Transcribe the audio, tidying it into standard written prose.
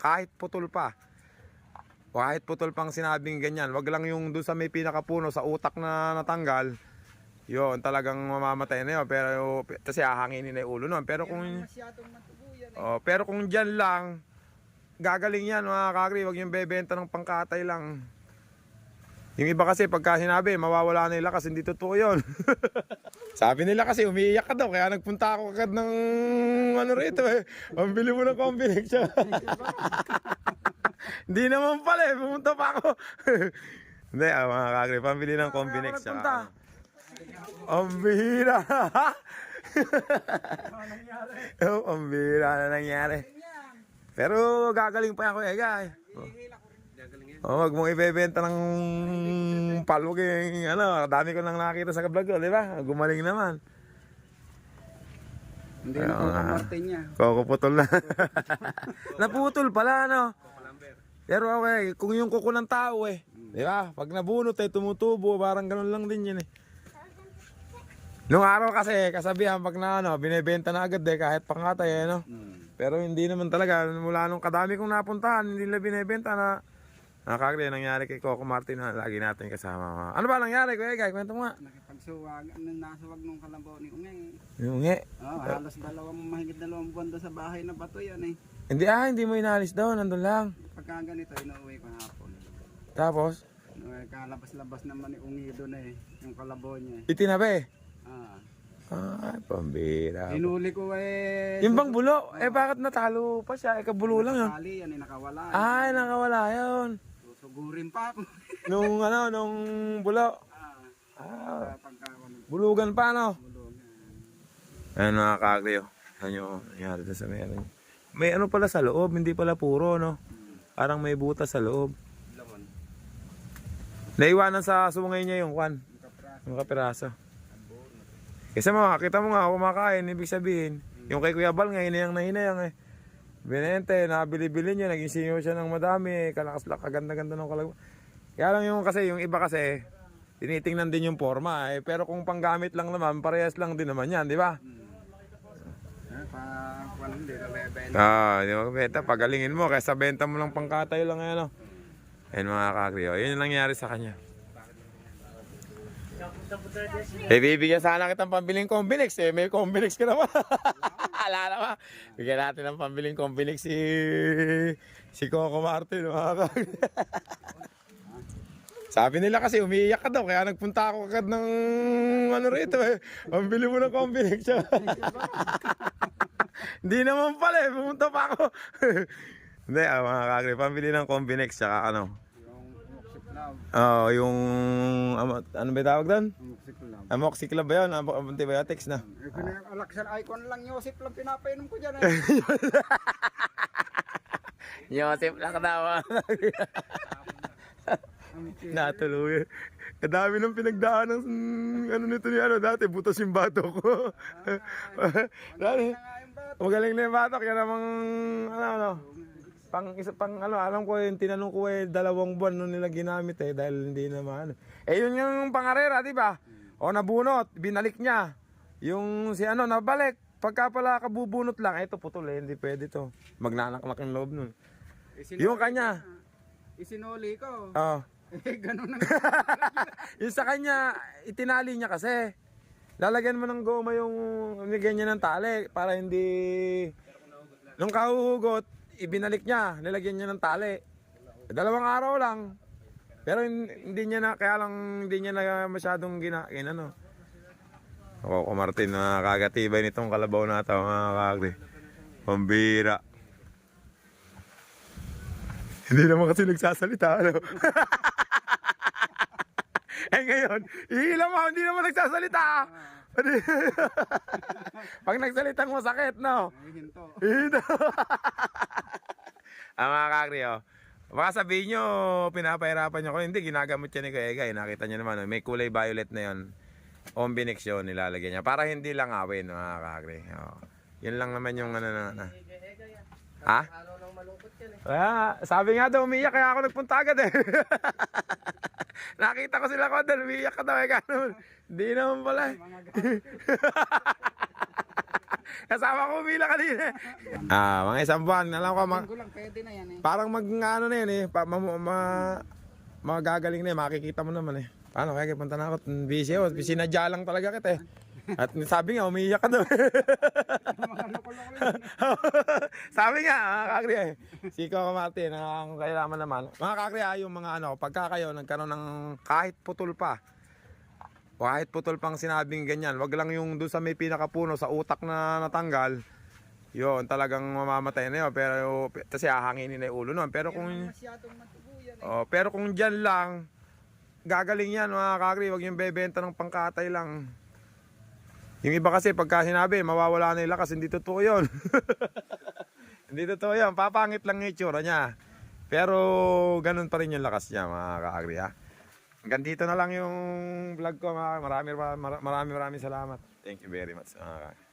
kahit putol pa. Kahit putol pang sinabing ganyan, wag lang yung doon sa may pinakapuno sa utak na natanggal. Yun, talagang mamamatay na yun. Pero kasi hahanginin na yung ulo nun. Pero kung pero kung diyan lang gagaling yan mga kakri, wag yung bebenta ng pangkatay lang. Yung iba kasi pagka sinabi mawawala na nila kasi hindi totoo yun. Sabi nila kasi umiiyak ka daw kaya nagpunta ako agad ng ano rito eh. Pambili mo ng combination. Hindi naman pala eh, pumunta pa ako. Hindi mga kakri, pambili ng combination. Ang bihira. Ang bihira na nangyari. Pero gagaling pa ako eh guys. Wag mong ibebenta ng palwag eh. Ano, dami ko nang nakita sa vlog ko, di ba? Gumaling naman. Hindi na po kamarte niya. Kokoputol na. Naputol pala, no? Pero okay, kung yung kuko ng tao eh. Di ba? Pag nabunot eh, tumutubo, parang ganun lang din yun eh. Nung araw kasi, kasabihan pag na ano, binebenta na agad eh, kahit pangkatay eh, no? Pero hindi naman talaga, mula nung kadami kong napuntahan, hindi nila binebenta na nakakagli, nangyari kay Coco Martin na lagi natin kasama. Ano ba nangyari, Kuya Egay? Kwento mo nga. Nakipagsuwag, nasuwag nung kalabaw ni Unge. Yung ungi. Halos mahigit 2 buwan doon sa bahay na bato yan eh. Hindi mo inalis daw, nandun lang. Pagka ganito, inuwi ko hapon. Tapos, Kalabas-labas naman ni Unge doon eh, yung kalabaw niya eh. itinabi. Ah. Pambira. Hinuli ko eh. Yung bang bulo, bakit natalo pa siya? Kabulo lang yun. Nakali yan eh, nakawala. Nakawala yun. Susugurin pa ako. Nung bulo. Bulugan pa, no? Ayan mga kakli, oh. Ano yung nangyari doon sa meron. May ano pala sa loob, hindi pala puro, no? Parang may butas sa loob. Naiwanan sa sungay niya yung kwan. Yung kapiraso. Kasi makakita mo nga, kumakain, ibig sabihin. Yung kay Kuya Bal nga, hinayang na hinayang eh. Binente, nabili-bili niya, naging senior siya ng madami, kalakas-lak, kaganda-ganda ng kalag. Kaya lang yung iba kasi, tinitingnan din yung forma eh. Pero kung panggamit lang naman, parehas lang din naman yan, di ba? Di ba benta, pagalingin mo, kaysa benta mo lang pangkatay lang yan, no? Ayun mga kakriyo, yun yung nangyari sa kanya. Bibigyan sana kitang pambiling Combinix eh. May Combinix ka naman. Alala ba? Bigyan natin ng pambiling Combinix si Coco Martin. Sabi nila kasi umiiyak ka daw kaya nagpunta ako agad ng ano rito eh. Pambili mo ng Combinix. Hindi naman pala eh. Pumunta pa ako. Hindi mga kakri. Pambili ng Combinix tsaka ano. Yung ano ba tawag doon? Amoxicillin ba yun? Antibiotics na. Alaxan icon lang, Yosip lang pinapainom ko dyan eh. Yosip lang daw. Natuloy. Kadami nang pinagdaan ng ano nito ni ano dati, butas yung batok ko. Dati, magaling na yung batok, yan namang ano. Pang alam ko yung tinanong ko 2 buwan nung nila ginamit eh dahil hindi naman. Yun yung pangarera, di ba? O nabunot, binalik niya. Yung si ano nabalik, pagka pala kabubunot lang, ito putol eh, hindi pwede to. Magnanaklak yung loob nun. Yung kanya. Isinuli ko. Ganun na. Yung sa kanya, itinali niya kasi. Lalagyan mo ng goma yung nilagyan niya ng tali para hindi nung kahuhugot ibinalik niya, nilagyan niya ng tali. 2 araw lang. Pero hindi niya na, kaya lang hindi niya na masyadong ginano. Coco Martin, kagatibay nitong kalabaw na ito, mga kakri. Pambira. Hindi naman kasi nagsasalita, ano? Ngayon, ihilam mo, hindi naman nagsasalita. Pag nagsalitang masakit, no? Hinto. Mga kakri, oh. Baka sabihin nyo, pinapahirapan nyo ko. Hindi, ginagamit yan ni Kuya Egay. Nakita nyo naman, may kulay violet na yun. Combinix yun, nilalagyan niya. Para hindi lang awin, mga kakri. Oh. Yun lang naman yung ano na. Ha? Sabi nga daw, umiiyak kaya ako nagpunta agad eh. Nakita ko sila ko doon, umiiyak ka daw eh. Hindi naman pala eh. Kasama ko umila kanina. Mga isang buwan. Alam ko, Ko lang, pwede na yan eh. parang ano na yun eh. Magagaling na eh. Makikita mo naman eh. Paano kaya punta na ako? Busy ako. Sinadya lang talaga kita eh. At sabi nga, umiiyak ka daw. Mga loko-loko yun. Sabi nga, mga kakriya eh. Si Coco Martin, ang kailangan naman. Mga kakriya, yung mga ano, pagka kayo nagkaroon ng kahit putol pa. Kahit putol pang sinabing ganyan. Wag lang yung doon sa may pinakapuno, sa utak na natanggal. Yun, talagang mamamatay na yun. Pero, kasi hahanginin na yung ulo nun. Pero kung, Masyadong matubo yan eh. pero kung dyan lang, gagaling yan mga kakriya. Wag yung bebenta ng pangkatay lang. Yung iba kasi pagka sinabi, mawawala na yung lakas, hindi totoo yun. Hindi totoo yun, papangit lang yung itsura niya. Pero ganun pa rin yung lakas niya mga ka-agri ha. Hanggang dito na lang yung vlog ko, maraming salamat. Thank you very much mga ka-agri.